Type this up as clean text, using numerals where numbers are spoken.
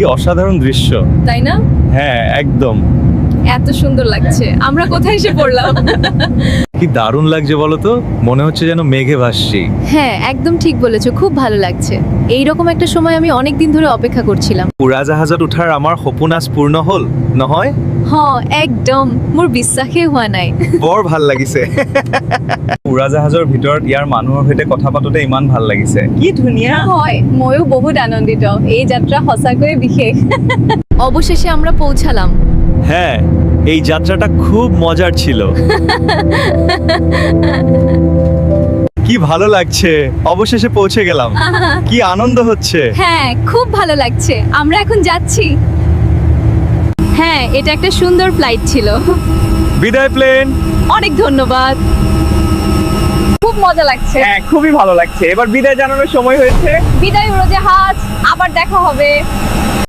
কি অসাধারণ দৃশ্য, তাই না? হ্যাঁ একদম। এত সুন্দর লাগছে। আমরা কোথায় এসে পড়লাম? কি দারুণ লাগছে বলো তো, মনে হচ্ছে যেন মেঘে ভাসছি। হ্যাঁ, একদম ঠিক বলেছো, খুব ভালো লাগছে। এইরকম একটা সময় আমি অনেক দিন ধরে অপেক্ষা করছিলাম। উৰাজাহাজত উঠাৰ আমাৰ সপোন আজ পূৰ্ণ হ'ল নহয়? একদম মোৰ বিশ্বাসেই হোৱা নাই। বৰ ভাল লাগিছে। উৰাজাহাজৰ ভিতৰত ইয়াৰ মানুহৰ সৈতে কথা পাতোতে ইমান ভাল লাগিছে, কি ধুনীয়া। হয়, ময়ো বহুত আনন্দিত। এই যাত্রা সঁচাকৈয়ে বিশেষ। অবশেষে আমরা পৌঁছালাম। হ্যাঁ, এই যাত্রাটা খুব মজার ছিল। কি ভালো লাগছে, অবশেষে পৌঁছে গেলাম। কি আনন্দ হচ্ছে। হ্যাঁ, খুব ভালো লাগছে। আমরা এখন যাচ্ছি। হ্যাঁ, এটা একটা সুন্দর ফ্লাইট ছিল। বিদায় প্লেন। অনেক ধন্যবাদ। খুব মজা লাগছে। হ্যাঁ, খুবই ভালো লাগছে। এবার বিদায় জানানোর সময় হয়েছে। বিদায় উড়োজাহাজ, আবার দেখা হবে।